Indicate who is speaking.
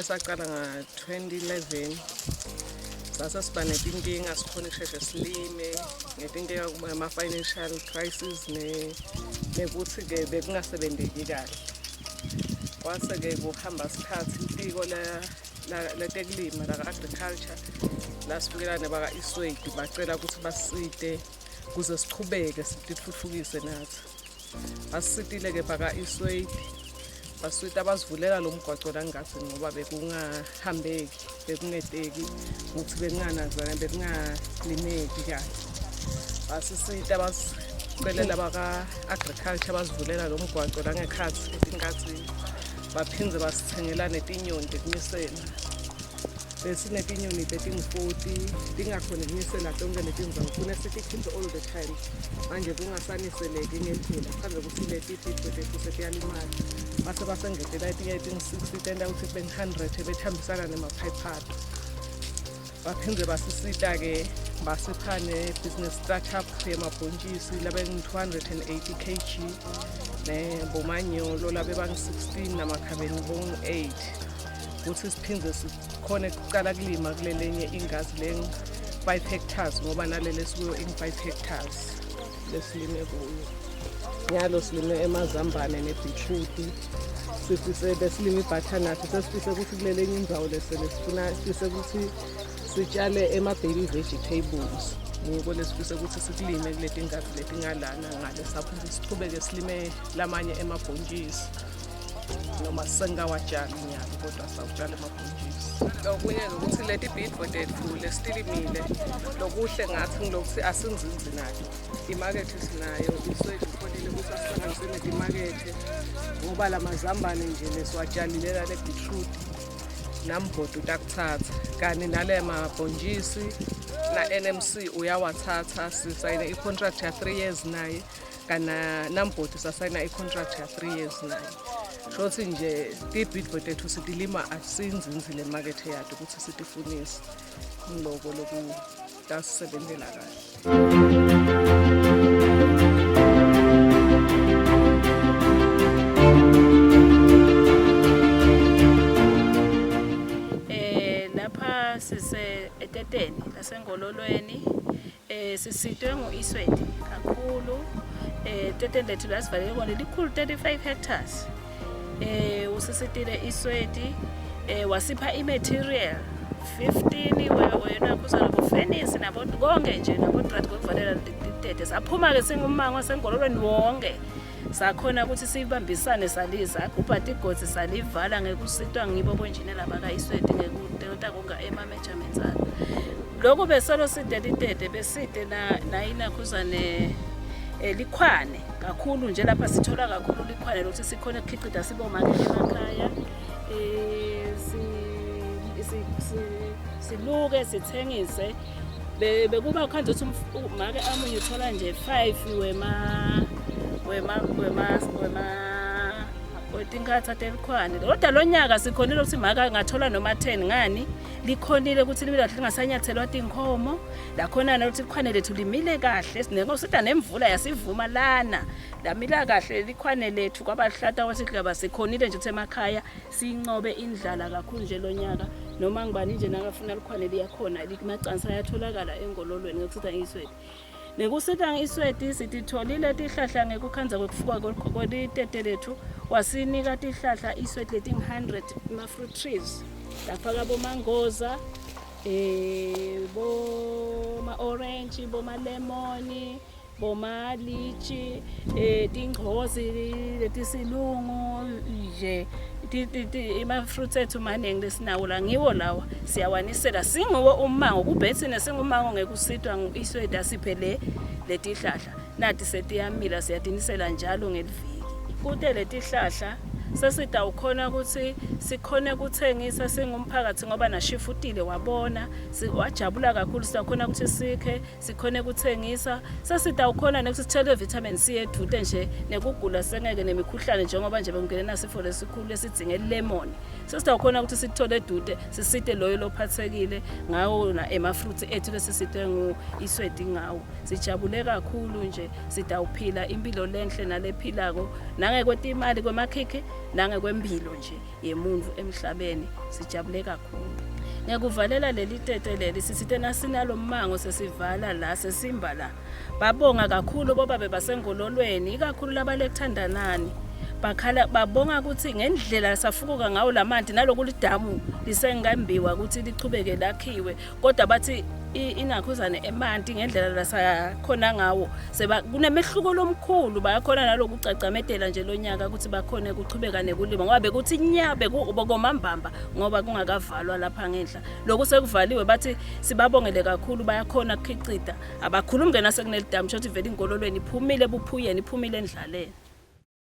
Speaker 1: saqala nga-2011 sasiba netinkinga sikhona ukusheshe silime ngetinkinga ama-financial crisis nekuthi-ke bekungasebenzeki kahle. Kwase-ke kuhamba isikhathi itiko letekulima laka-agriculture lasifikela nebaka-ESWADE bacela ukuthi basisite kuze sichubeke sititfuthukise nathi. Basisitile-ke baka-ESWADE basisita abasivulela lo mgwaqo la ngathi ngoba bekungahambeki bekungedeki ukuthi bekunganazana bekungalimeki kahle. Basisita basicelela baka-agriculture basivulela lo mgwaqo la ngekhathi etinkathi baphindze basithengela netinyoni tekunisela. Besinetinyoni letingu-40 tingakhoni kunisela tonke letindzawo kune sitikhiphe all the time. Manje kungasaniseleki ngendlela phandle ukuthi letitipho tethu setiyalimala. Base basengetela etinye etingu-60 tenda ukuthi kube 100 bethambisana nemaphayiphathi. Baphindze basisita-ke basipha ne-business startup yemabhontshisi labe-280 kg nebomanyolo labe bangu-16 namakhabeni bongu-8 ukuthi siphindze sikhone ukuqala kulima kulelenye ingazi le-5 hectares ngoba nalele sikuyo in-5 hectares lesilime kuyo. Nyalo silime emazambane nebhitruti sifise besilime ibhathanathi sesifise ukuthi kulelenye indzawo sifise ukuthi sitshale ema-baby vegetables ngoko lesifise ukuthi sikulime kuleti ngazi letingalana ngale saphinde sichubeke silime lamanye emabhontshisi noma singawatshali nyalo kodwa sawutshala emabhontshisi. Okunye ukuthi leti bhidvo tethu lesitilimile lokuhle ngathi ngilokuthi asinzinzi nayo imakethe sinayo iSWADE ifonile ukuthi asihlanganise netimakethe ngoba lamazambane nje lesiwatshalile lale bhitruti nambhodo utakuthatha kani nale mabhontshisi na-NMC uyawathatha sisayine i-contract ya 3 years naye kana nambhodo sasayina i-contract ya 3 years naye. Shothi nje tibhidvo tethu sitilima asinzinzi le makethe yato ukuthi sitifunise ngiloko lokutasisebentela kahle.
Speaker 2: Sise eteteni lasengololweni sisitwe ngo-ESWADE kakhulu. Eteteni lethu lasivalele kona likhulu 35 hectares. Usisitile ESWADE wasipha i-material 15 wena kuzana bofenisi nabo konke nje nabo drat kokuvalela itete. Saphuma-ke singummango sengololweni wonke sakhona ukuthi sibambisane saliza ubhati igotsi salivala ngekusitwa ngibo bonjinela baka-ESWADE ngekuteta konga ema-measurements alo. Lokhu besolo sidelitete beside nayina kuzane likhwane kakhulu nje lapha sithola kakhulu likhwane lokuthi sikhona ukukhicida sibomakhe emakhaya siluke sithengise bekuba khanze ukuthi make amunye uthola nje 5 wetingatha telikhwane. Kodwa lo nyaka sikhonile ukuthi maka ngathola noma 10 ngani likhonile ukuthi limile kahle lingasanyathelwa tinkhomo lakhona ukuthi likhwane lethu limile kahle sinengosida nemvula yasivuma lana lamila kahle likhwane lethu kwabahlata wasihlaba sikhonile nje emakhaya sincobe indlala kakhulu nje lo nyaka noma ngibani nje nakafuna likhwane liyakhona limacansi ayatholakala engololweni ngokusitha ngeSWADE. Nekusitha ngeSWADE sititholile tihlahla ngekukhanza kwekufuka kwetete lethu wasinika tihlahla iSWADE leti 100 ma-fruit trees lapha bomangoza boma-orange boma-lemon boma-litchi tingcozi letisilungu nje ima-fruits ethu maningi lesinawo la ngiwo lawa siyawanisela singuwo ummango kubhethine singumango ngekusitwa ngeSWADE asiphe letihlahla nathi setiyamila siyatinisela njalo ngeliviki kude letihlahla sesida ukhona ukuthi sikhone ukuthengisa singumphakathi ngoba nashifutile wabona wajabula kakhulu sikhona ukuthi sikhe sikhone ukuthengisa sesida ukhona nekuthi sithele vitamin C edude nje nekugula sengeke nemikhuhlane njengoba nje bengene nasifo lesikhulu lesidzinge lemon sesida ukhona ukuthi sithole edude sisite loyo lophathekile ngawo na ema-fruits ethu lesisitwe ngeSWADE ngawo sijabule kakhulu nje sida uphila impilo lenhle nalephilako nangekwetimali kwemakhikhi nangekwempilo nje yemuntu emhlabeni. Sijabule kakhulu. Ngiyakuvalela leli tete leli sisithe nasinalo mmango sesivala la sesimba la. Babonga kakhulu boba bebasengololweni ikakhulu labalekuthandanani. Bakhala babonga ukuthi ngendlela safukuka ngawo lamanti naloku lidamu lisengambiwa ukuthi lichubeke lakhiwe kodwa bathi inakhuzane emanti ngendlela lasakhona ngawo kunemehluko lomkhulu bayakhona naloku cacamedela nje lonyaka ukuthi bakhone ukuchubeka nekulima ngoba bekuthi nyabe komambamba ngoba kungakavalwa lapha ngenhla lokho sekuvaliwe bathi sibabongele kakhulu bayakhona ukukhicida abakhulumi ngena sekunelidamu shothi vele ingololweni iphumile buphuyeni iphumile endlaleni.